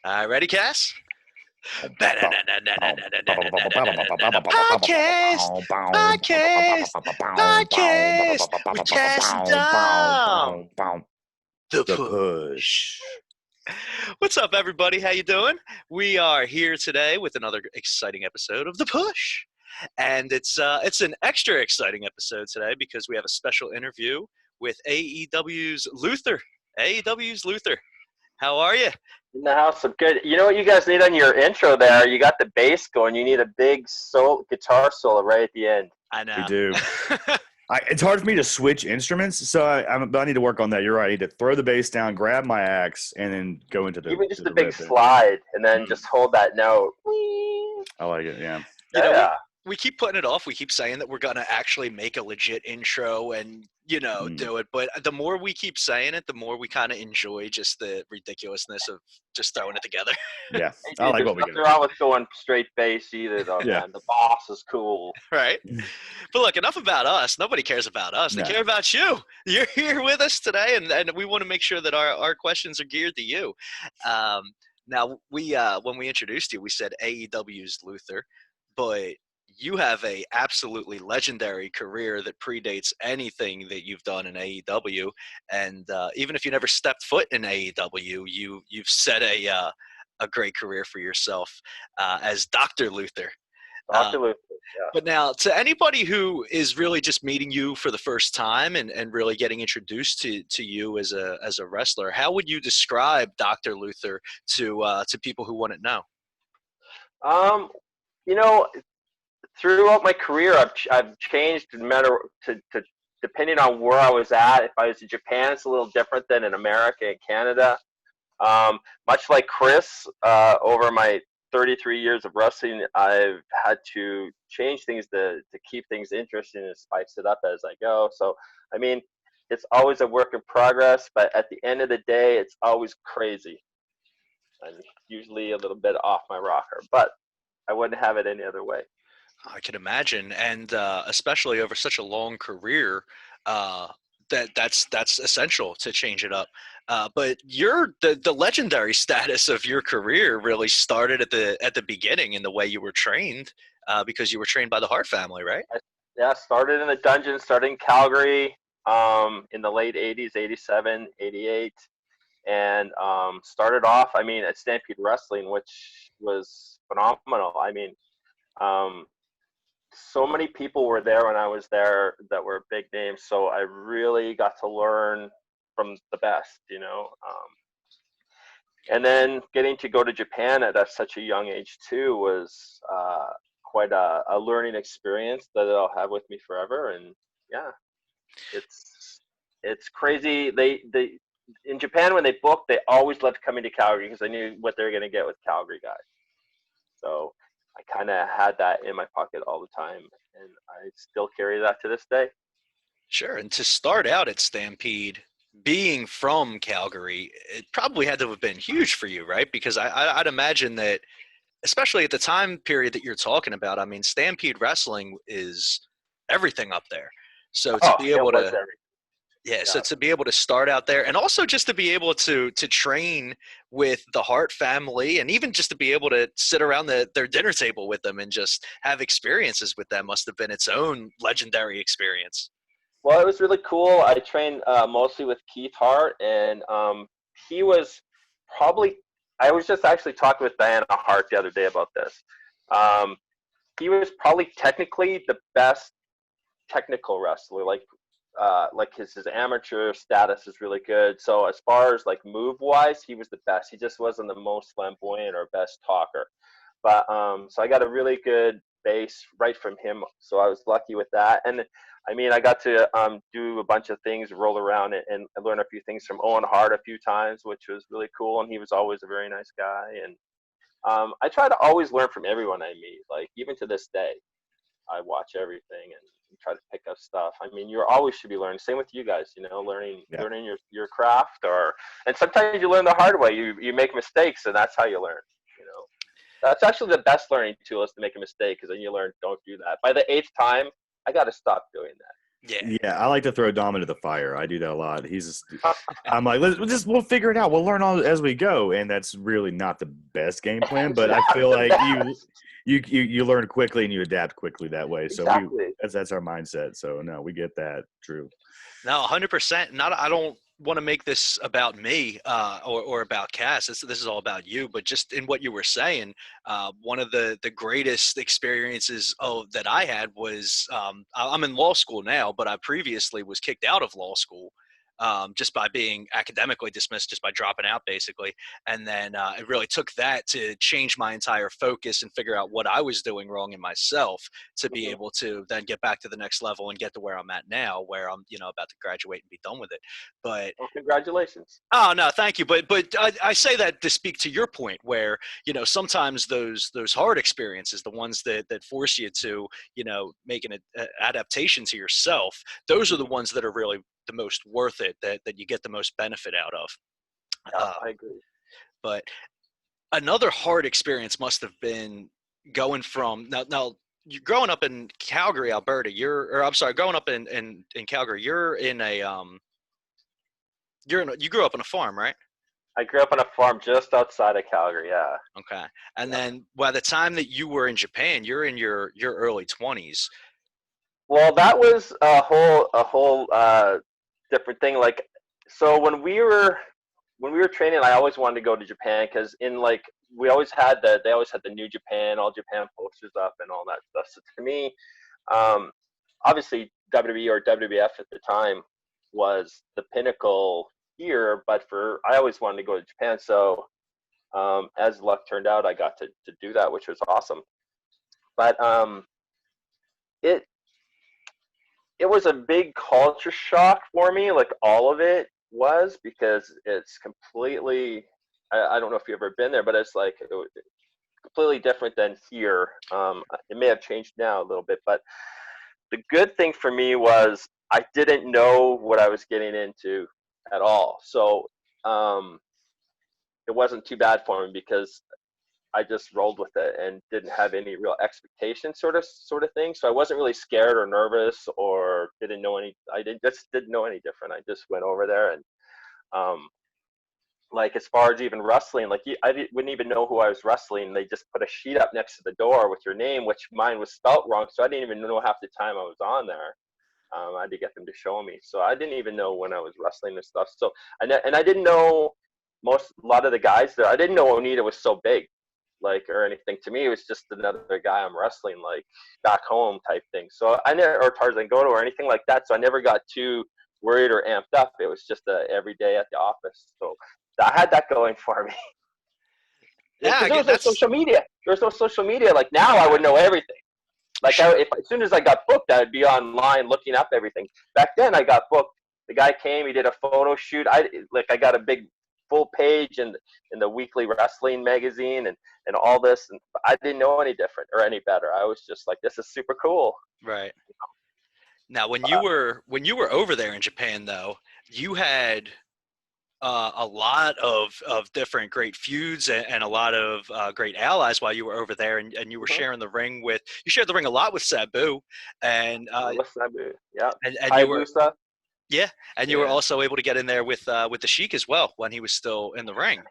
Ready, Cass? Podcast, Podcast, podcast, podcast with Cass and Dom. The The push. push. What's up, everybody? How you doing? We are here today with another exciting episode of The Push. And it's an extra exciting episode today because we have a special interview with AEW's Luther. AEW's Luther. How are you? In the house, so good. You know what you guys need on your intro there? You got the bass going. You need a big guitar solo right at the end. I know. We do. It's hard for me to switch instruments, so I need to work on that. You're right. I need to throw the bass down, grab my axe, and then go into the Even just to a the big riff there. slide, and then just hold that note. I like it. Yeah. You know, Yeah. we keep putting it off. We keep saying that we're going to actually make a legit intro and, do it. But the more we keep saying it, the more we kind of enjoy just the ridiculousness of just throwing it together. Yeah. Hey, I dude, like there's what we nothing do. wrong with going straight bass either, though, Yeah. man. The boss is cool. Right? But look, enough about us. Nobody cares about us. They No. care about you. You're here with us today, and we want to make sure that our questions are geared to you. Now, when we introduced you, we said AEW's Luther, but you have a absolutely legendary career that predates anything that you've done in AEW, and even if you never stepped foot in AEW, you've set a great career for yourself as Dr. Luther. Dr. Luther, yeah. But now, to anybody who is really just meeting you for the first time and really getting introduced to you as a wrestler, how would you describe Dr. Luther to people who want to know? You know, throughout my career, I've changed no matter to depending on where I was at. If I was in Japan, it's a little different than in America and Canada. Much like Chris, over my 33 years of wrestling, I've had to change things to keep things interesting and spice it up as I go. So, I mean, it's always a work in progress, but at the end of the day, it's always crazy. I'm usually a little bit off my rocker, but I wouldn't have it any other way. I can imagine, and especially over such a long career, that's essential to change it up. But the legendary status of your career really started at the beginning in the way you were trained, because you were trained by the Hart family, right? Yeah, started in the dungeon, started in Calgary in the late 80s, 87, 88. And started off, I mean, at Stampede Wrestling, which was phenomenal. I mean, so many people were there when I was there that were big names. So I really got to learn from the best, and then getting to go to Japan at such a young age too was quite a learning experience that I'll have with me forever. And yeah, it's crazy. They in Japan, when they booked, they always loved coming to Calgary because they knew what they were going to get with Calgary guys. So I kind of had that in my pocket all the time, and I still carry that to this day. Sure. And to start out at Stampede, being from Calgary, it probably had to have been huge for you, right? Because I'd imagine that, especially at the time period that you're talking about, I mean, Stampede Wrestling is everything up there. So to be able to so to be able to start out there, and also just to be able to train with the Hart family, and even just to be able to sit around their dinner table with them and just have experiences with them must have been its own legendary experience. Well, it was really cool. I trained mostly with Keith Hart, and he was probably, I was just actually talking with Diana Hart the other day about this. He was probably technically the best technical wrestler. Like his amateur status is really good. So as far as like move wise, he was the best. He just wasn't the most flamboyant or best talker. But so I got a really good base right from him. So I was lucky with that. And I mean, I got to do a bunch of things, roll around and learn a few things from Owen Hart a few times, which was really cool. And he was always a very nice guy. And I try to always learn from everyone I meet. Like even to this day, I watch everything and try to pick up stuff. I mean, you always should be learning. Same with you guys, learning your craft, and sometimes you learn the hard way. You make mistakes, and that's how you learn. That's actually the best learning tool is to make a mistake, because then you learn don't do that. By the 8th time, I got to stop doing that. Yeah. Yeah, I like to throw Dom into the fire. I do that a lot. I'm like, we'll figure it out. We'll learn all as we go, and that's really not the best game plan. But I feel like you learn quickly and you adapt quickly that way. So Exactly. that's our mindset. So no, we get that. True. No, 100%. Not, I don't want to make this about me or about Cass. This is all about you. But just in what you were saying, one of the greatest experiences that I had was I'm in law school now, but I previously was kicked out of law school. Just by being academically dismissed, just by dropping out, basically. And then it really took that to change my entire focus and figure out what I was doing wrong in myself to be Mhm. able to then get back to the next level and get to where I'm at now, where I'm, about to graduate and be done with it. But Well, congratulations. oh no, thank you. But I say that to speak to your point, where sometimes those hard experiences, the ones that force you to make an adaptation to yourself, those are the Mhm. ones that are really the most worth it, that you get the most benefit out of. Yeah, Uh, I agree. but another hard experience must have been going from now you growing up in Calgary, Alberta. Or I'm sorry, growing up in Calgary. You grew up on a farm, right? I grew up on a farm just outside of Calgary. Yeah. Okay. And Yeah. then by the time that you were in Japan, you're in your early 20s. Well, that was a whole different thing. Like, so when we were training, I always wanted to go to Japan because in like they always had the New Japan, all Japan posters up and all that stuff. So to me, um, obviously WWE or WWF at the time was the pinnacle here, but I always wanted to go to Japan. So as luck turned out, I got to do that, which was awesome. But it it was a big culture shock for me, like all of it was, because it's completely. I don't know if you've ever been there, but it's like completely different than here. It may have changed now a little bit, but the good thing for me was I didn't know what I was getting into at all. So um, it wasn't too bad for me because I just rolled with it and didn't have any real expectation sort of thing. So I wasn't really scared or nervous or didn't know any. I didn't know any different. I just went over there and um, like as far as even wrestling, like wouldn't even know who I was wrestling. They just put a sheet up next to the door with your name, which mine was spelt wrong, so I didn't even know half the time I was on there. I had to get them to show me, so I didn't even know when I was wrestling and stuff. So and I didn't know a lot of the guys there. I didn't know Onita was so big, like or anything. To me, it was just another guy I'm wrestling like back home type thing. So I never or Tarzan Goto or anything like that. So I never got too worried or amped up. It was just every day at the office. So I had that going for me. Yeah, Because there was no that's social media. There was no social media. Like now, I would know everything. Like if as soon as I got booked, I would be online looking up everything. Back then, I got booked. The guy came. He did a photo shoot. I got a big full page in the weekly wrestling magazine and all this. And I didn't know any different or any better. I was just like, this is super cool. right. Now, Uh, when you were over there in Japan, though, you had a lot of different great feuds and a lot of great allies while you were over there, and you were mhm. sharing the ring you shared the ring a lot with Sabu, and Listen, yeah. and you were Hayabusa. yeah, and you were Yeah. also able to get in there with the Sheik as well when he was still in the ring.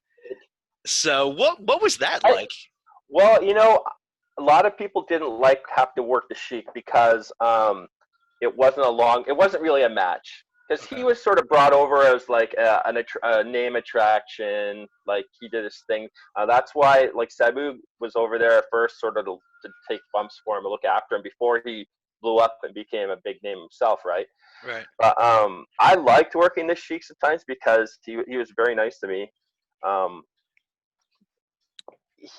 So what was that I, like? well, a lot of people didn't like have to work the Sheik because it wasn't really a match because Okay. he was sort of brought over as like a name attraction, like he did his thing. That's why like Sabu was over there at first, sort of to take bumps for him and look after him before he blew up and became a big name himself, right? Right. But I liked working the Sheiks at times because he was very nice to me. Um,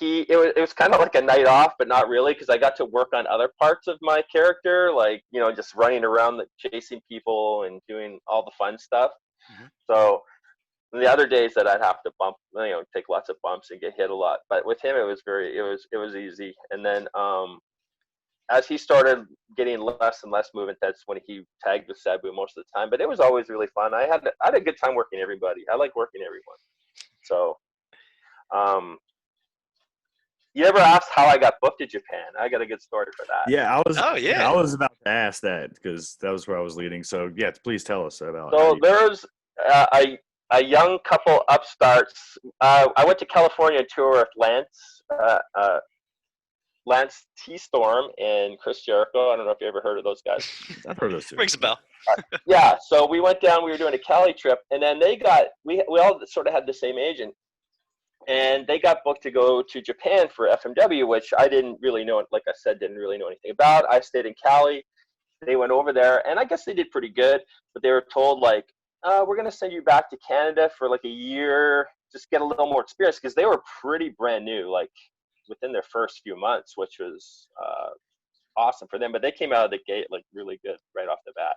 it was kind of like a night off, but not really because I got to work on other parts of my character, like just running around, chasing people, and doing all the fun stuff. Hmm. So the other days that I'd have to take lots of bumps and get hit a lot, but with him it was easy. And then as he started getting less and less movement, that's when he tagged with Sabu most of the time. But it was always really fun. I had a good time working everybody. I like working everyone. So um, You ever asked how I got booked to Japan? I got a good story for that. Yeah, Oh yeah. I was about to ask that because that was where I was leading. So yeah, please tell us about how So you. there's a young couple upstarts. I went to California to tour with Lance T Storm and Chris Jericho. I don't know if you ever heard of those guys. I've heard those two. Rings a bell. Yeah, so we went down. We were doing a Cali trip, and then we all sort of had the same agent, and they got booked to go to Japan for FMW, which I didn't really know. Like I said, didn't really know anything about. I stayed in Cali. They went over there, and I guess they did pretty good. But they were told like, we're gonna send you back to Canada for like a year, just get a little more experience, because they were pretty brand new, like within their first few months, which was awesome for them. But they came out of the gate like really good right off the bat.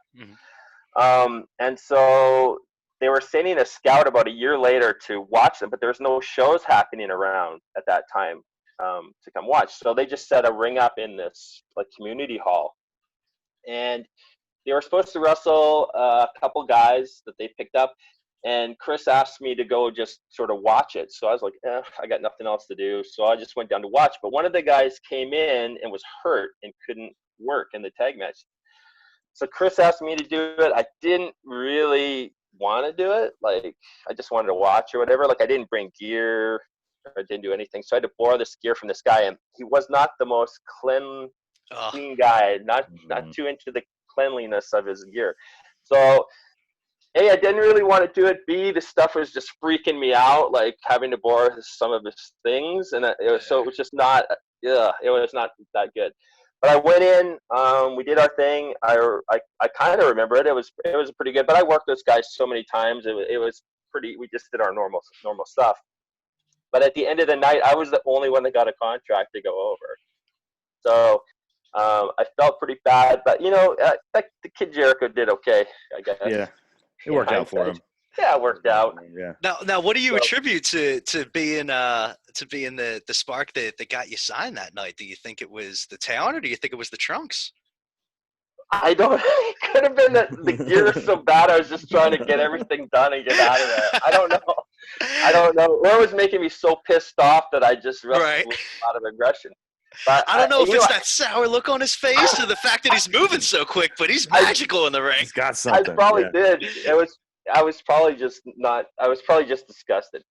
And so they were sending a scout about a year later to watch them, but there was no shows happening around at that time to come watch. So they just set a ring up in this like community hall, and they were supposed to wrestle a couple guys that they picked up. And Chris asked me to go just sort of watch it. So I was like, I got nothing else to do. So I just went down to watch. But one of the guys came in and was hurt and couldn't work in the tag match. So Chris asked me to do it. I didn't really want to do it. Like, I just wanted to watch or whatever. Like, I didn't bring gear or I didn't do anything. So I had to borrow this gear from this guy. And he was not the most clean guy, not too into the cleanliness of his gear. So A, I didn't really want to do it. B, the stuff was just freaking me out, like having to borrow some of his things, and so it was just not. Yeah, it was not that good. But I went in. We did our thing. I kind of remember it. It was pretty good. But I worked those guys so many times. It was pretty. We just did our normal stuff. But at the end of the night, I was the only one that got a contract to go over. So I felt pretty bad. But the kid Jericho did okay, I guess. Yeah. It worked out for him. Yeah, it worked out. Yeah. Now, what do you attribute to being the spark that got you signed that night? Do you think it was the talent, or do you think it was the trunks? I don't. It could have been that the gear was so bad. I was just trying to get everything done and get out of there. I don't know. Or it was making me so pissed off that I just wrestled with a lot of aggression. But I don't know if it's that sour look on his face or the fact that he's moving so quick, but he's magical in the ring. He's got something. I probably did. I was probably just disgusted.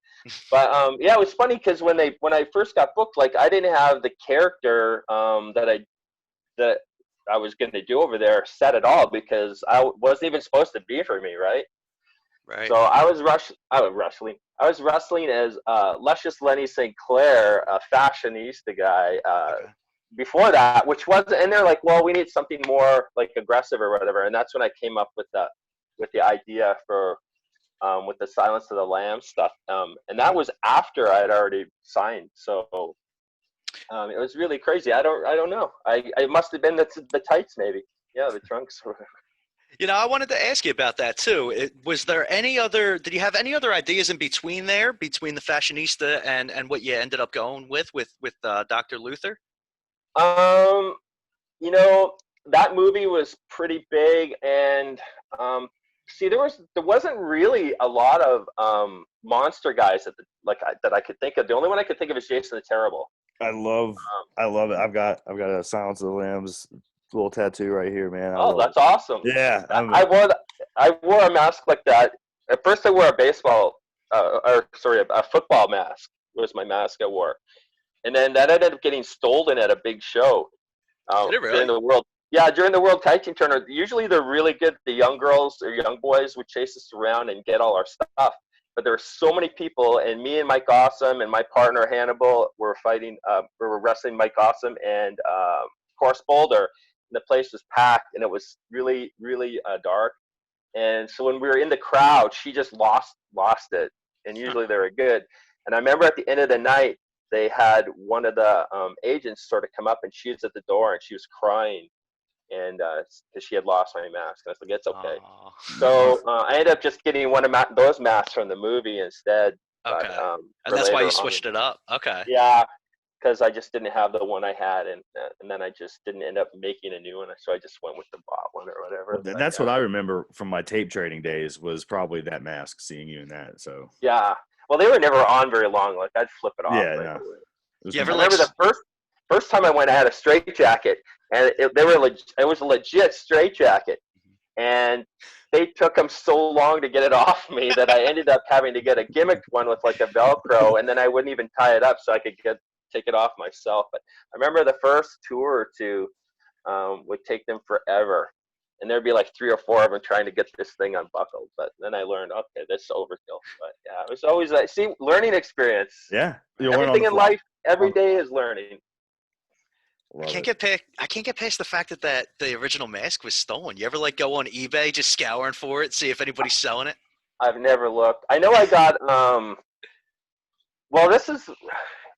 But it was funny because when I first got booked, like I didn't have the character that I was going to do over there set at all, because I wasn't even supposed to be for me, right? Right. So I was wrestling as Luscious Lenny St. Clair, a fashionista guy. Before that, which was, and they're like, well, we need something more like aggressive or whatever, and that's when I came up with the idea for with the Silence of the Lambs stuff, and that was after I had already signed. So it was really crazy. I don't know. I must have been the tights, maybe. Yeah, the trunks. I wanted to ask you about that too. Did you have any other ideas in between the fashionista and what you ended up going with Dr. Luther? That movie was pretty big, and there wasn't really a lot of monster guys that I could think of. The only one I could think of is Jason the Terrible. I love it. I've got a Silence of the Lambs little tattoo right here, man. Oh, that's awesome. Yeah. I wore a mask like that. At first I wore a football mask was my mask I wore. And then that ended up getting stolen at a big show. Did it really? During the World Tag Team Tournament. Usually they're really good. The young girls or young boys would chase us around and get all our stuff. But there were so many people, and me and Mike Awesome and my partner Hannibal were fighting. We were wrestling Mike Awesome and Course Boulder. And the place was packed, and it was really, really dark. And so when we were in the crowd, she just lost it. And usually they were good. And I remember at the end of the night, they had one of the agents sort of come up, and she was at the door, and she was crying, and because she had lost my mask. And I was like, it's okay. Aww. So I ended up just getting one of those masks from the movie instead. Okay. But, and that's why you switched it up. Okay. Yeah, because I just didn't have the one I had, and then I just didn't end up making a new one. So I just went with the bought one or whatever. That's what I remember from my tape trading days, was probably that mask, seeing you in that. So yeah. Well, they were never on very long. Like, I'd flip it off. Yeah, no. You ever I like? remember the first time I went, I had a straitjacket, and it was a legit straitjacket, and they took them so long to get it off me that I ended up having to get a gimmicked one with like a Velcro, and then I wouldn't even tie it up so I could take it off myself. But I remember the first tour or two would take them forever, and there'd be like 3 or 4 of them trying to get this thing unbuckled. But then I learned, okay, this is overkill. But yeah, it was always like, see, learning experience. Yeah, you'll learn on Everything the in fly. life, every day is learning. Love I can't it. get past the fact that the original mask was stolen. You ever like go on eBay just scouring for it, see if anybody's selling it? I've never looked. I know I got well, this is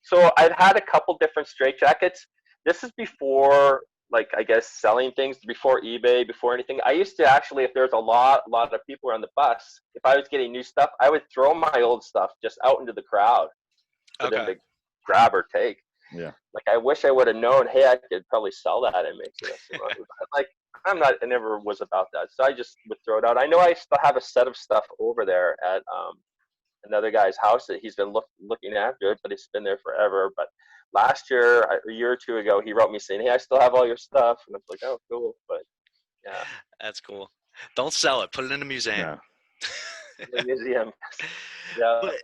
so I've had a couple different straitjackets. This is before, like, I guess selling things, before eBay, before anything. I used to actually, if there's a lot of people on the bus, if I was getting new stuff, I would throw my old stuff just out into the crowd for them Okay. to grab or take. Yeah. Like, I wish I would have known, hey, I could probably sell that and make some money. But, like, I never was about that. So I just would throw it out. I know I still have a set of stuff over there at another guy's house that he's been looking after it, but it's been there forever. But last year, a year or two ago, he wrote me saying, hey, I still have all your stuff. And I was like, oh, cool. But yeah, That's cool. Don't sell it. Put it in a museum. No. the museum. Yeah. But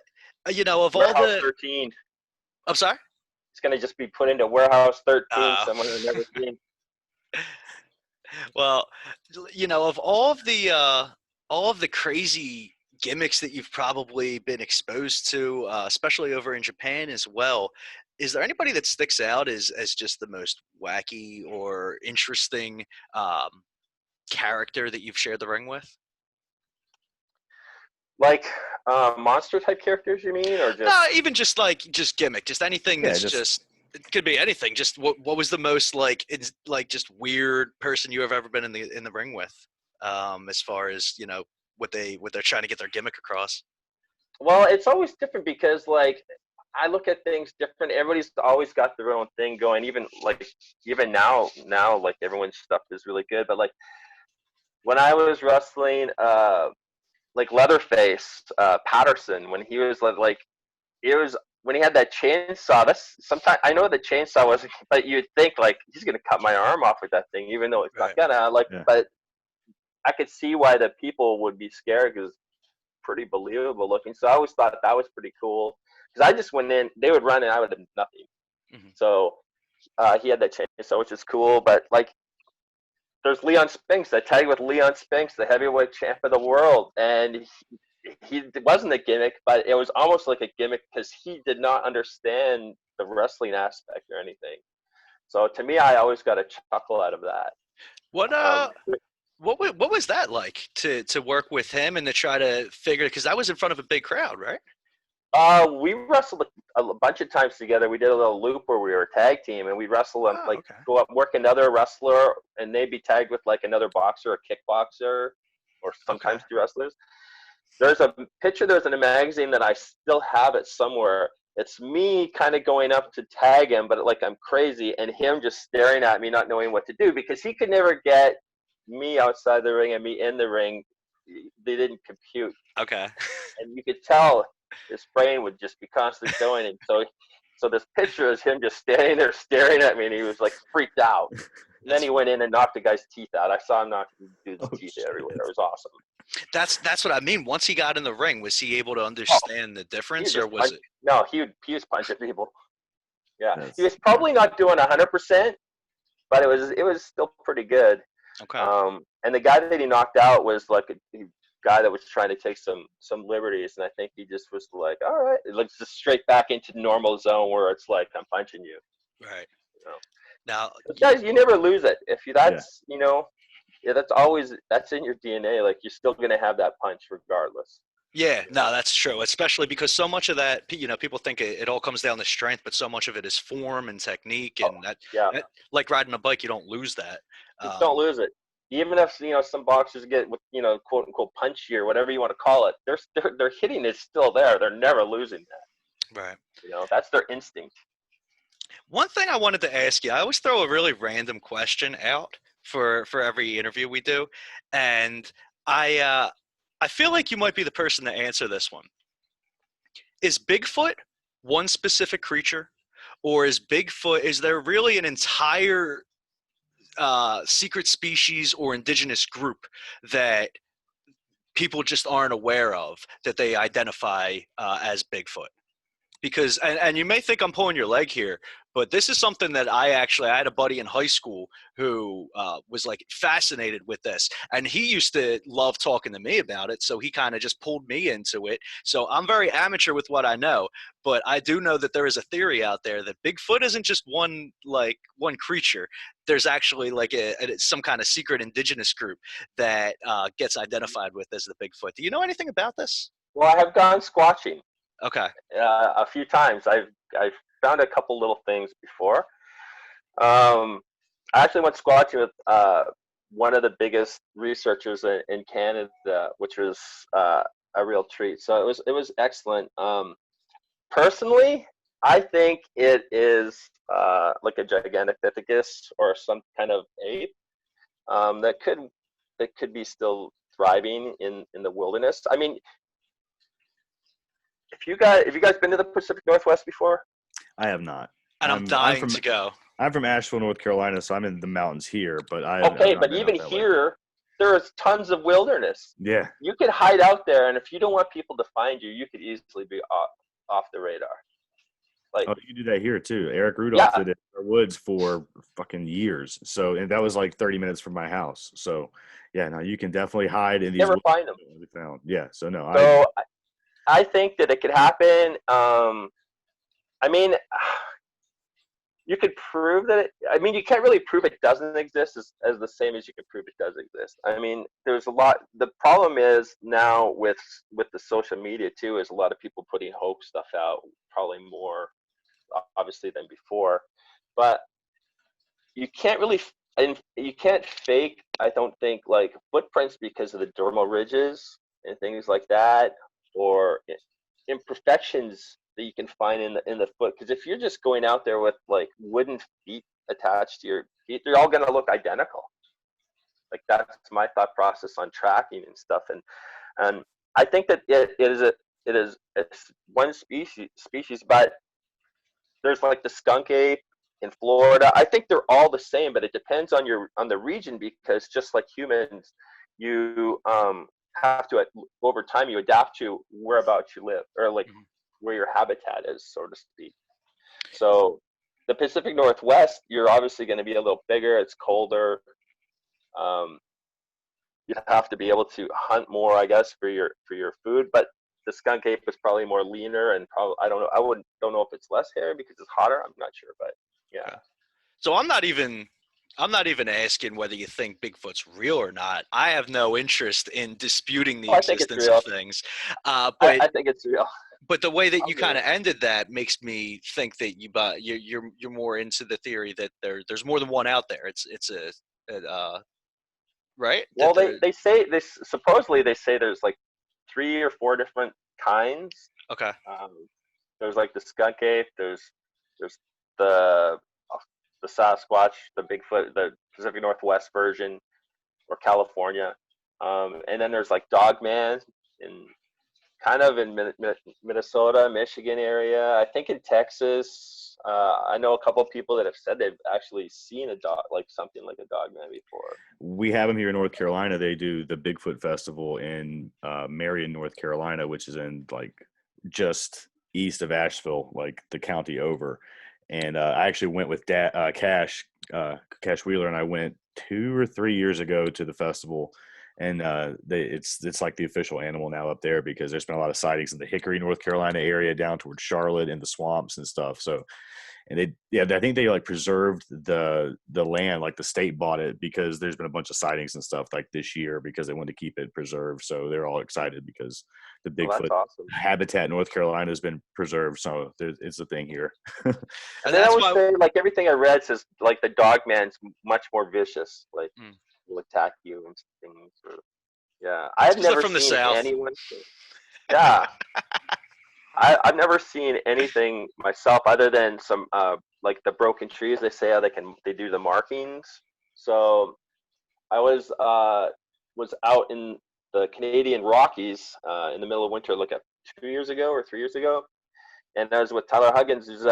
of all Warehouse the, 13. I'm sorry. It's going to just be put into Warehouse 13, someone Oh. I've never seen. Well, of all of the crazy gimmicks that you've probably been exposed to, especially over in Japan as well, is there anybody that sticks out as just the most wacky or interesting character that you've shared the ring with? Like monster type characters, you mean, or just? No, even just gimmick, just anything Yeah, that's just- just it could be anything. Just what was the most like it's like just weird person you have ever been in the ring with, as far as what they're trying to get their gimmick across. Well, it's always different because, like, I look at things different. Everybody's always got their own thing going. Even now, like, everyone's stuff is really good. But like when I was wrestling, like Leatherface Patterson, when he was like it was when he had that chainsaw. That's sometimes I know the chainsaw wasn't, but you'd think like he's gonna cut my arm off with that thing, even though it's Right. not gonna. Like, Yeah. but I could see why the people would be scared because pretty believable looking. So I always thought that was pretty cool because I just went in, they would run and I would have nothing. Mm-hmm. So he had that chainsaw, which is cool. But like, there's Leon Spinks. I tagged with Leon Spinks, the heavyweight champ of the world, and he wasn't a gimmick, but it was almost like a gimmick because he did not understand the wrestling aspect or anything. So to me, I always got a chuckle out of that. What was that like to work with him and to try to figure, because that was in front of a big crowd, right? We wrestled a bunch of times together. We did a little loop where we were a tag team, and we'd wrestle and Okay. go up, work another wrestler, and they'd be tagged with like another boxer, a kickboxer, or sometimes two wrestlers. There's a picture there's in a magazine that I still have it somewhere. It's me kind of going up to tag him, but like I'm crazy, and him just staring at me, not knowing what to do because he could never get me outside the ring and me in the ring. They didn't compute. Okay. And you could tell his brain would just be constantly going. And so this picture is him just standing there staring at me, and he was like freaked out. And then he went in and knocked the guy's teeth out. I saw him knock dude's teeth everywhere. It was awesome. That's what I mean. Once he got in the ring, was he able to understand the difference, or was it? No, he was punching people. Yeah, Yes. he was probably not doing 100%, but it was still pretty good. Okay. And the guy that he knocked out was like a guy that was trying to take some liberties, and I think he just was like, all right, it looks just straight back into normal zone where it's like I'm punching you. Right. You know? Now, But guys, you never lose it. If you that's in your DNA. Like, you're still gonna have that punch regardless. yeah, no, that's true. Especially because so much of that, people think it all comes down to strength, but so much of it is form and technique, and that, like riding a bike, you don't lose that. Just don't lose it. Even if some boxers get quote unquote punchy or whatever you want to call it, their hitting is still there. They're never losing that. Right. That's their instinct. One thing I wanted to ask you, I always throw a really random question out for every interview we do, and I feel like you might be the person to answer this one. Is Bigfoot one specific creature, or is there really an entire secret species or indigenous group that people just aren't aware of that they identify as Bigfoot? Because and you may think I'm pulling your leg here, but this is something that I had a buddy in high school who was like fascinated with this, and he used to love talking to me about it, so he kind of just pulled me into it. So I'm very amateur with what I know, but I do know that there is a theory out there that Bigfoot isn't just one creature. There's actually like some kind of secret indigenous group that gets identified with as the Bigfoot. Do you know anything about this? Well, I have gone squatching Okay. a few times. I've found a couple little things before. I actually went squatching with one of the biggest researchers in Canada, which was a real treat. So it was excellent. Personally, I think it is like a Gigantopithecus or some kind of ape that could be still thriving in the wilderness. I mean, have you guys been to the Pacific Northwest before? I have not. And I'm dying to go. I'm from Asheville, North Carolina, so I'm in the mountains here. But I've Okay, not but been even out that way. here, there is tons of wilderness. Yeah. You could hide out there, and if you don't want people to find you, you could easily be off the radar. Like, oh, you do that here too. Eric Rudolph yeah, did it in our woods for fucking years. So, and that was like 30 minutes from my house. So, yeah, no, you can definitely hide in these never woods find them. that we found. Yeah. So no, So I think that it could happen. I mean, you could prove that I mean, you can't really prove it doesn't exist as the same as you can prove it does exist. I mean, there's a lot. The problem is now with the social media too, is a lot of people putting hoax stuff out, probably more obviously than before. But you can't really, and you can't fake, I don't think, like footprints because of the dermal ridges and things like that, or imperfections that you can find in the foot. Because if you're just going out there with like wooden feet attached to your feet, they're all going to look identical. Like that's my thought process on tracking and stuff. And I think that it's one species, but there's like the skunk ape in Florida. I think they're all the same, but it depends on the region, because just like humans, you have to over time you adapt to whereabouts you live, or like where your habitat is, so to speak. So the Pacific Northwest, you're obviously going to be a little bigger. It's colder. You have to be able to hunt more, I guess, for your food. But the skunk ape is probably more leaner, and probably I don't know. Don't know if it's less hair because it's hotter. I'm not sure, but yeah. Okay. So I'm not even asking whether you think Bigfoot's real or not. I have no interest in disputing the existence of things. But I think it's real. But the way that you kind of ended that makes me think that you're more into the theory that there's more than one out there. It's right? Well, they say this. Supposedly, they say there's like 3 or 4 different kinds. Okay. There's like the skunk ape. There's the Sasquatch, the Bigfoot, the Pacific Northwest version, or California, and then there's like Dogman in Minnesota, Michigan area. I think in Texas. I know a couple of people that have said they've actually seen a dog, like something like a Dogman before. We have them here in North Carolina. They do the Bigfoot Festival in Marion, North Carolina, which is in like just east of Asheville, like the county over. And I actually went with Cash Wheeler, and I went 2 or 3 years ago to the festival. And it's like the official animal now up there, because there's been a lot of sightings in the Hickory, North Carolina area down towards Charlotte and the swamps and stuff. So, and I think they like preserved the land, like the state bought it because there's been a bunch of sightings and stuff like this year because they wanted to keep it preserved. So they're all excited because the Bigfoot habitat in North Carolina has been preserved. So it's a thing here. And then I would say, like, everything I read says like the Dogman's much more vicious, like will attack you and things. Yeah, I've never seen anyone. Yeah. I've never seen anything myself other than some like the broken trees. They say how they do the markings. So I was out in the Canadian Rockies in the middle of winter, like 2 years ago or 3 years ago, and I was with Tyler Huggins, who's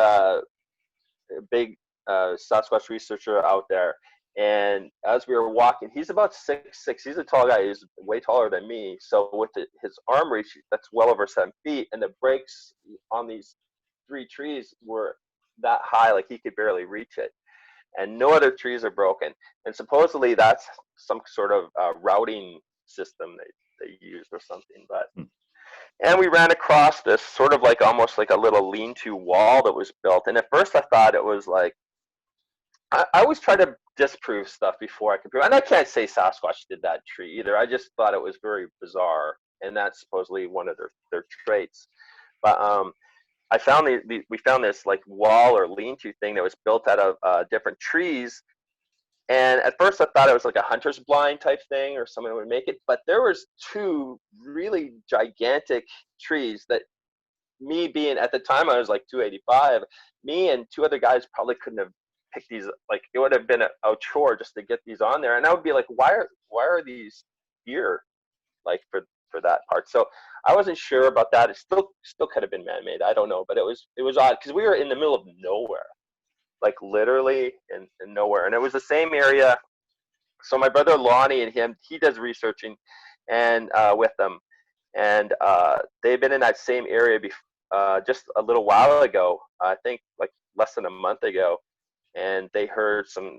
big Sasquatch researcher out there. And as we were walking, he's about 6'6". He's a tall guy. He's way taller than me. So with his arm reach, that's well over 7 feet. And the breaks on these 3 trees were that high, like he could barely reach it. And no other trees are broken. And supposedly that's some sort of routing system they use or something. But and we ran across this sort of like almost like a little lean-to wall that was built. And at first I thought it was like, I always try to disprove stuff before I can prove. And I can't say Sasquatch did that tree either. I just thought it was very bizarre, and that's supposedly one of their traits. But I found we found this like wall or lean-to thing that was built out of different trees. And at first I thought it was like a hunter's blind type thing or someone would make it. But there was 2 really gigantic trees that, me being at the time I was like 285, me and 2 other guys probably couldn't have picked these. Like it would have been a chore just to get these on there. And I would be like, why are these here? Like for that part. So I wasn't sure about that. It still could have been man-made. I don't know, but it was odd because we were in the middle of nowhere, like literally in nowhere. And it was the same area. So my brother Lonnie and he does researching and with them. And they've been in that same area just a little while ago, I think like less than a month ago. And they heard some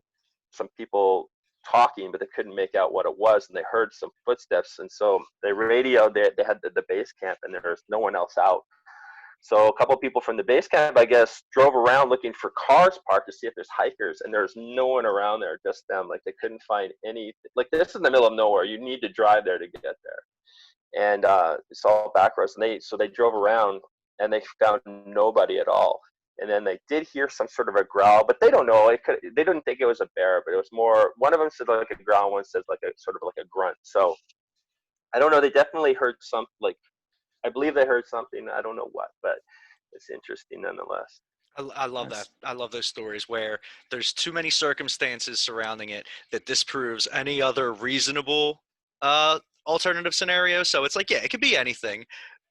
people talking, but they couldn't make out what it was. And they heard some footsteps. And so they radioed, they had the base camp, and there was no one else out. So a couple of people from the base camp, I guess, drove around looking for cars parked to see if there's hikers, and there's no one around there, just them. Like they couldn't find any. Like this is in the middle of nowhere. You need to drive there to get there, and it's all back roads. And they drove around and they found nobody at all. And then they did hear some sort of a growl, but they don't know. They didn't think it was a bear, but it was more. One of them said like a growl, one says like a sort of like a grunt. So I don't know. They definitely heard some like. I believe they heard something. I don't know what, but it's interesting nonetheless. I love that. I love those stories where there's too many circumstances surrounding it that disproves any other reasonable alternative scenario. So it's like, yeah, it could be anything,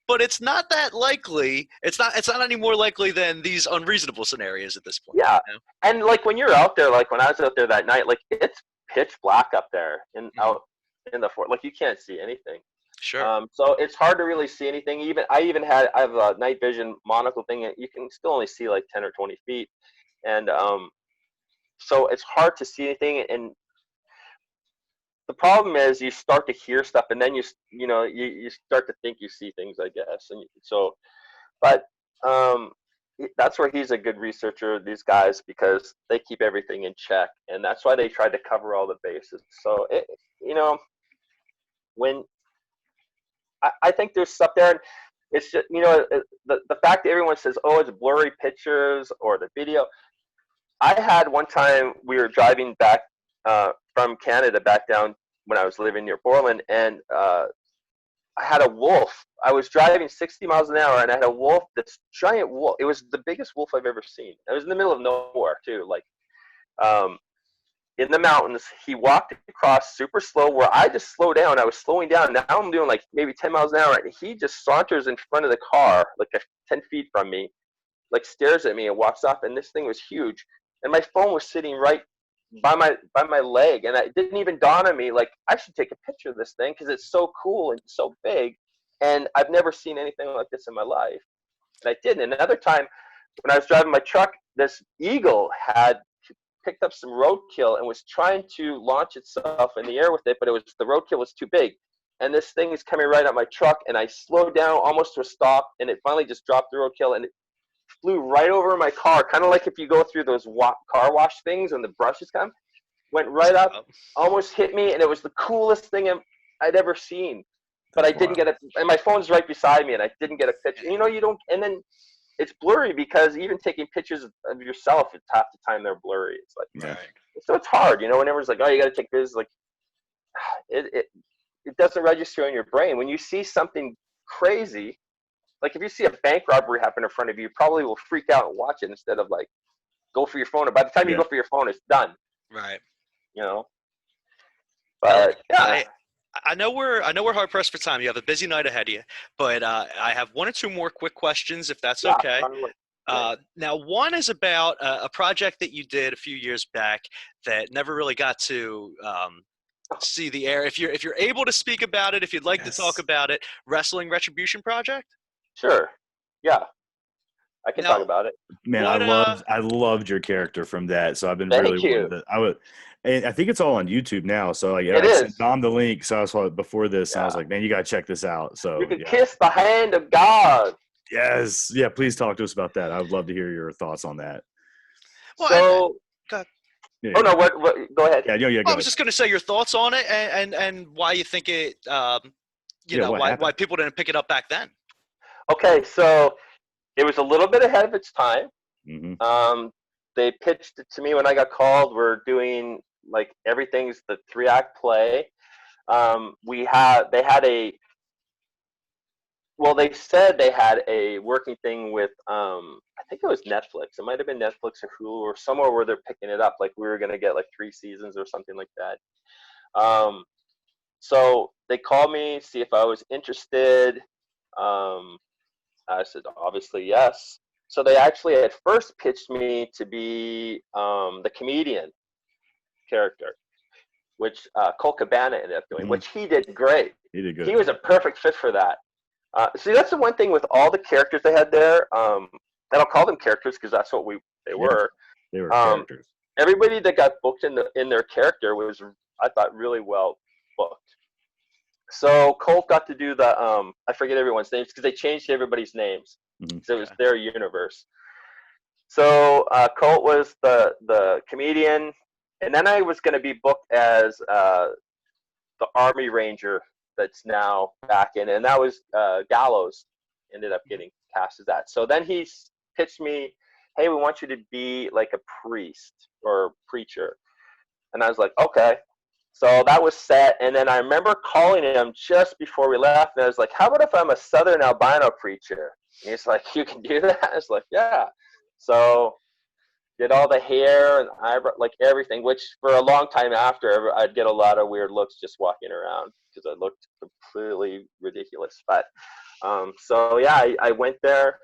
but it's not that likely. It's not any more likely than these unreasonable scenarios at this point. Yeah, you know? And like when you're out there, like when I was out there that night, like it's pitch black up there out in the fort. Like you can't see anything. Sure. So it's hard to really see anything. I have a night vision monocle thing. You can still only see like 10 or 20 feet. And so it's hard to see anything. And the problem is you start to hear stuff, and then you start to think you see things, I guess. And so, but that's where he's a good researcher, these guys, because they keep everything in check. And that's why they tried to cover all the bases. So, when I think there's stuff there, and it's just, the fact that everyone says, oh, it's blurry pictures or the video. I had one time, we were driving back from Canada back down when I was living near Portland, and I had a wolf. I was driving 60 miles an hour, and I had a wolf, this giant wolf. It was the biggest wolf I've ever seen. It was in the middle of nowhere, too. Like, in the mountains, he walked across super slow where I just slowed down. I was slowing down. Now I'm doing like maybe 10 miles an hour. And he just saunters in front of the car, like 10 feet from me, like stares at me and walks off. And this thing was huge. And my phone was sitting right by my leg. And it didn't even dawn on me, like, I should take a picture of this thing because it's so cool and so big. And I've never seen anything like this in my life. And I didn't. And another time when I was driving my truck, this eagle had picked up some roadkill and was trying to launch itself in the air with it, but the roadkill was too big. And this thing is coming right at my truck, and I slowed down almost to a stop, and it finally just dropped the roadkill, and it flew right over my car, kind of like if you go through those car wash things and the brushes come, went right up, almost hit me, and it was the coolest thing I'd ever seen. But I didn't get it, and my phone's right beside me, and I didn't get a picture. You don't, and then it's blurry because even taking pictures of yourself, it's half the time they're blurry. It's like, so it's hard, whenever it's like, oh, you got to take pictures, like, it doesn't register in your brain. When you see something crazy, like if you see a bank robbery happen in front of you, you probably will freak out and watch it instead of like, go for your phone. And by the time you go for your phone, it's done. Right. But I know we're hard pressed for time. You have a busy night ahead of you, but I have one or two more quick questions, if that's okay. Now, one is about a project that you did a few years back that never really got to see the air. If you're able to speak about it, if you'd like to talk about it, Wrestling Retribution Project. Sure. Yeah, I can talk Now, about it. Man, what I loved your character from that. So I've been really Thank wanting you. to. And I think it's all on YouTube now. So like, It I sent is. Dom the link. So I saw it before this, and I Yeah. was like, man, you gotta check this out. You So can yeah, kiss the hand of God. yes, yeah. Please talk to us about that. I would love to hear your thoughts on that. well, and So, go Yeah, oh no, what? Go ahead. yeah, yeah. Go I was ahead. just going to say your thoughts on it and why you think it, Yeah, what why happened? people didn't pick it up back then. Okay, so it was a little bit ahead of its time. Mm-hmm. They pitched it to me when I got called. We're doing like everything's the 3-act play. They had a well, they said they had a working thing with I think it was Netflix. It might have been Netflix or Hulu or somewhere where they're picking it up. Like we were gonna get like 3 seasons or something like that. Um, so they called me, see if I was interested. Um, I said obviously yes. So they actually at first pitched me to be the comedian character, which Cole Cabana ended up doing, Mm-hmm. which he did great. He did good. He was a perfect fit for that. See, that's the one thing with all the characters they had there. And I'll call them characters because that's what they Yeah, were. they were characters. Everybody that got booked in their character was, I thought, really well booked. So Colt got to do the I forget everyone's names because they changed everybody's names because it was their universe. So Colt was the comedian, and then I was going to be booked as the Army Ranger that's now back in, and that was Gallows ended up getting cast as that. So then he pitched me, hey, we want you to be like a priest or preacher. And I was like, okay. So that was set. And then I remember calling him just before we left. And I was like, how about if I'm a Southern albino preacher? And he's like, you can do that? I was like, yeah. So did all the hair and eyebrow, like everything, which for a long time after, I'd get a lot of weird looks just walking around because I looked completely ridiculous. But so yeah, I went there,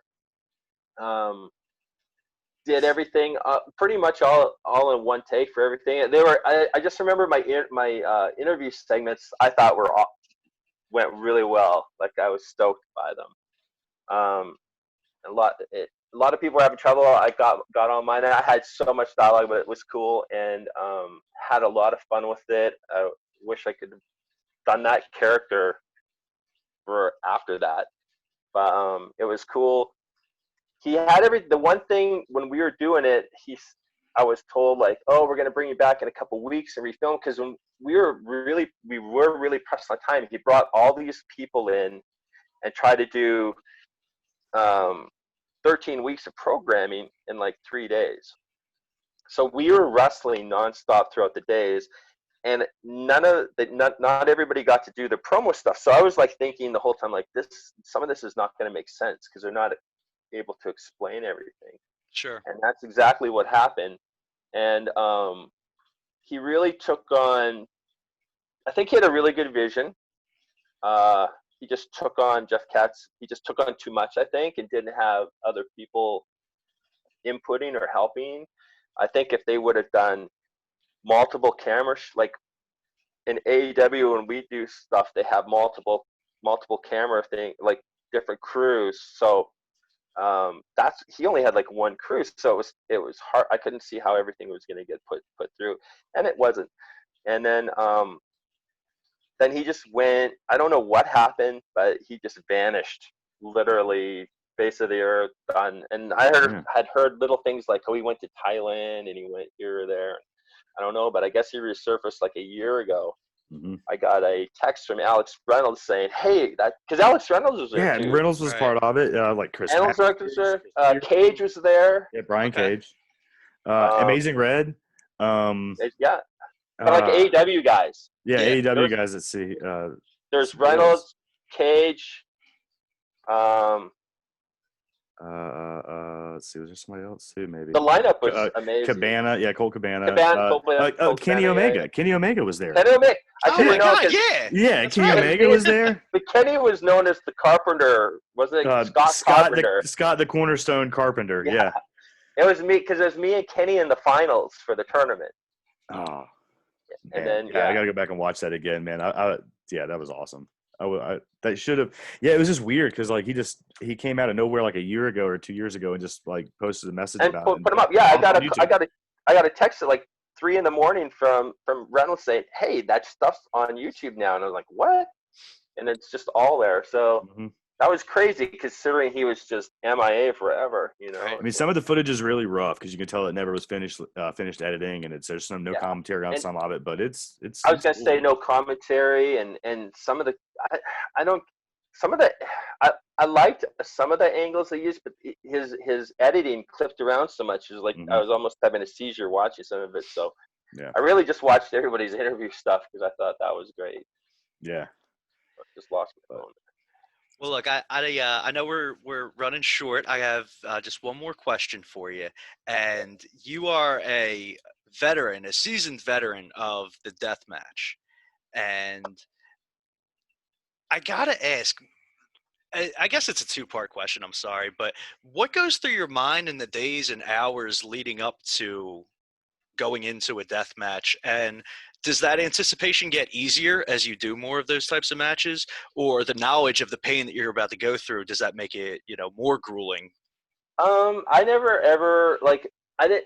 did everything pretty much all in one take for everything. They were I just remember my interview segments I thought went really well. Like I was stoked by them. A lot of people were having trouble. I got on mine. And I had so much dialogue, but it was cool and had a lot of fun with it. I wish I could have done that character for after that, but it was cool. He had the one thing when we were doing it. I was told like, oh, we're gonna bring you back in a couple weeks and refilm because when we were really pressed on time. He brought all these people in and tried to do 13 weeks of programming in like 3 days. So we were wrestling nonstop throughout the days, and not everybody got to do the promo stuff. So I was like thinking the whole time like some of this is not going to make sense because they're not able to explain everything. Sure. And that's exactly what happened. And he really took on. I think he had a really good vision. He just took on Jeff Katz. He just took on too much, I think, and didn't have other people inputting or helping. I think if they would have done multiple cameras, like in AEW when we do stuff, they have multiple camera thing, like different crews. So he only had like one crew, so it was hard. I couldn't see how everything was going to get put through, and it wasn't. And then he just went. I don't know what happened, but he just vanished, literally face of the earth. Done. And I had heard little things like, oh, he went to Thailand and he went here or there. I don't know, but I guess he resurfaced like a year ago. Mm-hmm. I got a text from Alex Reynolds saying, "Hey, because Alex Reynolds was there too." Yeah, Reynolds was part of it. Like Chris. Reynolds was there. Cage was there. Yeah, Brian Cage. Amazing Red. Yeah, but like AEW guys. Yeah, AEW guys at sea. There's Reynolds, Cage. Let's see. Was there somebody else too? Maybe. The lineup was amazing. Cabana, yeah, Colt Cabana. Colt Kenny Cabana, Omega. yeah. Kenny Omega was there. Kenny Omega. I Oh didn't my know God, because yeah. Yeah, That's Kenny right. Omega was there. but Kenny was known as the Carpenter, wasn't it? Scott Carpenter. Scott the Cornerstone Carpenter. Yeah. It was me because it was me and Kenny in the finals for the tournament. Oh And man, then I gotta go back and watch that again, man. Yeah, that was awesome. That should have. Yeah, it was just weird because like he came out of nowhere like a year ago or 2 years ago and just like posted a message and about put, it. put him up. Yeah, I got a text at like 3 a.m. from Reynolds saying, "Hey, that stuff's on YouTube now," and I was like, "What?" And it's just all there. So that was crazy considering he was just MIA forever. You know. Right. I mean, some of the footage is really rough because you can tell it never was finished editing, and there's no commentary on some of it, but it's. I was gonna say no commentary, and some of the I don't some of the I liked some of the angles they used, but his editing clipped around so much. It was like I was almost having a seizure watching some of it. So yeah, I really just watched everybody's interview stuff because I thought that was great. Yeah. I just lost my phone. Well, look, I know we're running short. I have just one more question for you, and you are a seasoned veteran of the death match, and I gotta ask. I guess it's a two-part question. I'm sorry, but what goes through your mind in the days and hours leading up to going into a death match, and does that anticipation get easier as you do more of those types of matches, or the knowledge of the pain that you're about to go through, does that make it more grueling? I never ever like I didn't.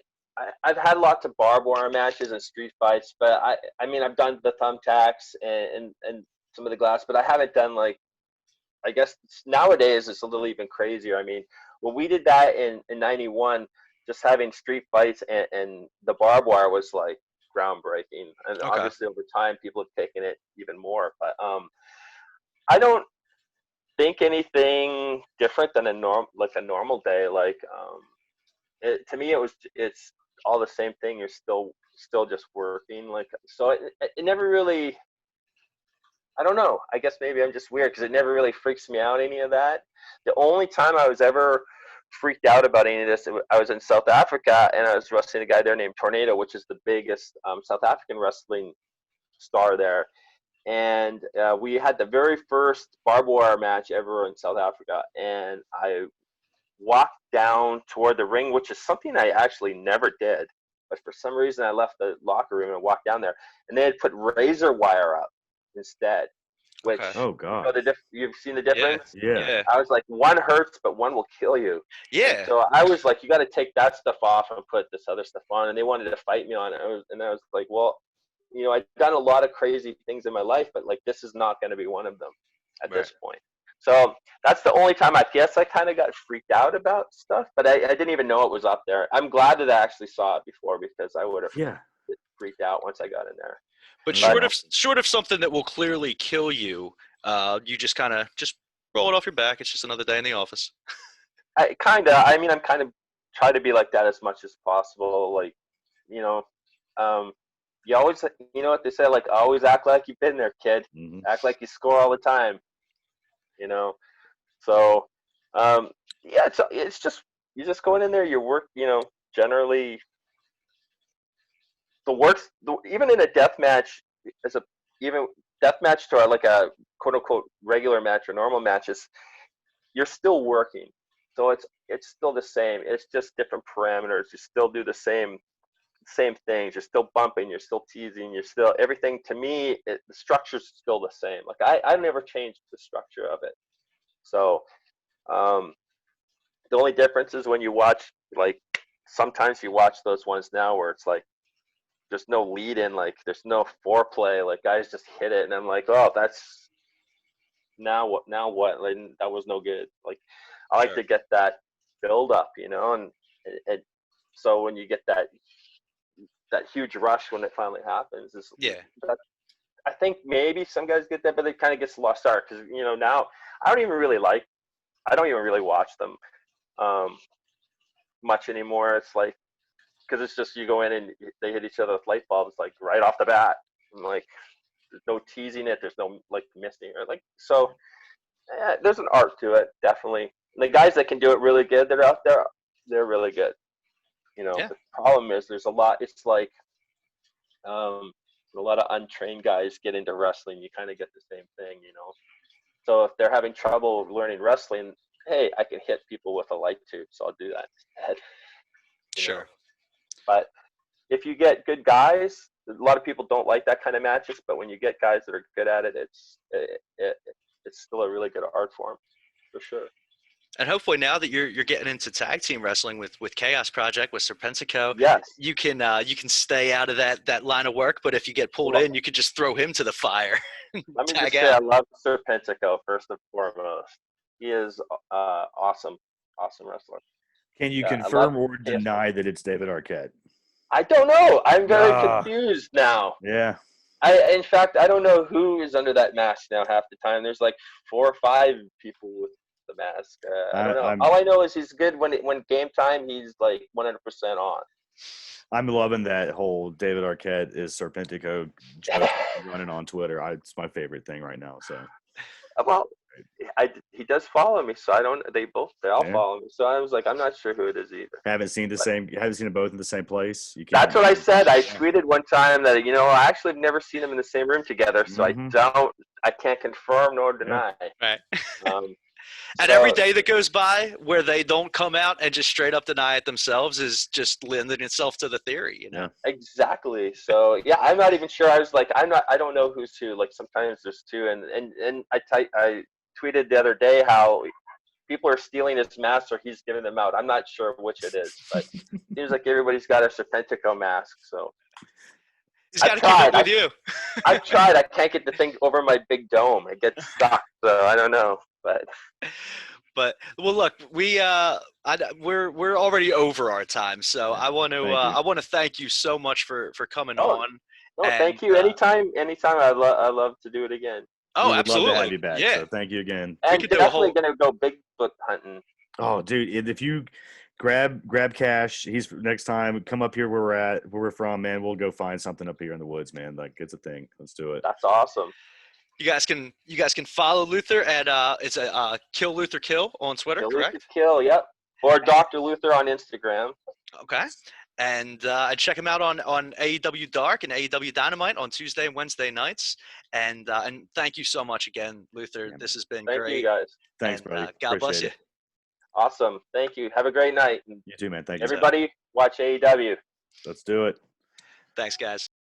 I've had lots of barbed wire matches and street fights, but I mean I've done the thumbtacks and some of the glass, but I haven't done like I guess nowadays it's a little even crazier. I mean when we did that in '91, just having street fights and the barbed wire was like groundbreaking, and Okay. obviously over time people have taken it even more. But I don't think anything different than a normal day. Like to me it's all the same thing. You're still just working. Like so it never really. I don't know. I guess maybe I'm just weird because it never really freaks me out any of that. The only time I was ever freaked out about any of this, I was in South Africa and I was wrestling a guy there named Tornado, which is the biggest South African wrestling star there. And we had the very first barbed wire match ever in South Africa, and I walked down toward the ring, which is something I actually never did. But for some reason, I left the locker room and walked down there, and they had put razor wire up instead. Which Oh God. you've seen the difference? Yeah. I was like, one hurts, but one will kill you. Yeah. And so I was like, you got to take that stuff off and put this other stuff on. And they wanted to fight me on it. And I was like, well, I've done a lot of crazy things in my life, but like this is not going to be one of them at this point. So that's the only time I guess I kind of got freaked out about stuff, but I didn't even know it was up there. I'm glad that I actually saw it before because I would have freaked out once I got in there. But short of something that will clearly kill you, you just kind of just roll it off your back. It's just another day in the office. I'm kind of try to be like that as much as possible. Like, you always, what they say, like, always act like you've been there, kid. Act like you score all the time. So, it's just, you're just going in there, you work, generally even in a death match, even death match to like a quote unquote regular match or normal matches, you're still working. So it's still the same. It's just different parameters. You still do the same things. You're still bumping. You're still teasing. You're still everything. To me, the structure's still the same. Like I never changed the structure of it. So the only difference is when you watch, like sometimes you watch those ones now where it's like there's no lead in, like there's no foreplay, like guys just hit it, and I'm like, oh, that's now what? Like, that was no good. Like I like to get that build up, and so when you get that huge rush when it finally happens, I think maybe some guys get that, but it kind of gets lost art because now I don't even really watch them much anymore. It's like because it's just you go in and they hit each other with light bulbs like right off the bat. And, like there's no teasing it. There's no like missing or like so. There's an art to it, definitely. And the guys that can do it really good, they're out there. They're really good. Yeah. The problem is there's a lot. It's like a lot of untrained guys get into wrestling. You kind of get the same thing. So if they're having trouble learning wrestling, hey, I can hit people with a light tube, so I'll do that instead. Sure. But if you get good guys, a lot of people don't like that kind of matches. But when you get guys that are good at it, it's still a really good art form, for sure. And hopefully now that you're getting into tag team wrestling with Chaos Project, with Serpentico, Yes. you can stay out of that line of work. But if you get pulled in, you could just throw him to the fire. Let me tag just say, out. I love Serpentico first and foremost. He is awesome wrestler. Can you I confirm love or deny that it's David Arquette? I don't know. I'm very confused now. Yeah. In fact, I don't know who is under that mask now half the time. There's like 4 or 5 people with the mask. I don't know. All I know is he's good when game time. He's like 100% on. I'm loving that whole David Arquette is Serpentico joke running on Twitter. It's my favorite thing right now. So, well, he does follow me, so I don't. They all follow me. So I was like, I'm not sure who it is either. Haven't seen them both in the same place. That's what I said. I tweeted one time that I actually have never seen them in the same room together, so I can't confirm nor deny. Right. And So, every day that goes by where they don't come out and just straight up deny it themselves is just lending itself to the theory, Exactly. So yeah, I'm not even sure. I was like, I don't know who's who. Like sometimes there's 2, and I tweeted the other day how people are stealing his masks or he's giving them out. I'm not sure which it is, but it seems like everybody's got a Serpentico mask. So he's got to keep up with you. I've tried. I can't get the thing over my big dome. It gets stuck. So I don't know. But well, look, we're already over our time, so I want to thank you so much for coming on. No, thank you. Anytime. I love to do it again. Oh, we would absolutely. Love to have you back. Yeah. So thank you again. And definitely gonna go Bigfoot hunting. Oh, dude, if you grab Cash, he's next time. Come up here where we're from, man. We'll go find something up here in the woods, man. Like it's a thing. Let's do it. That's awesome. You guys can follow Luther at it's a Kill Luther Kill on Twitter, correct? Luther Kill, yep. Or Dr. Luther on Instagram. Okay. And check him out on AEW Dark and AEW Dynamite on Tuesday and Wednesday nights. And thank you so much again, Luther. Yeah, this has been great. Thank you guys. Thanks, and, buddy. God bless you. Awesome. Thank you. Have a great night. You too, man. Thank you. Everybody, watch AEW. Let's do it. Thanks, guys.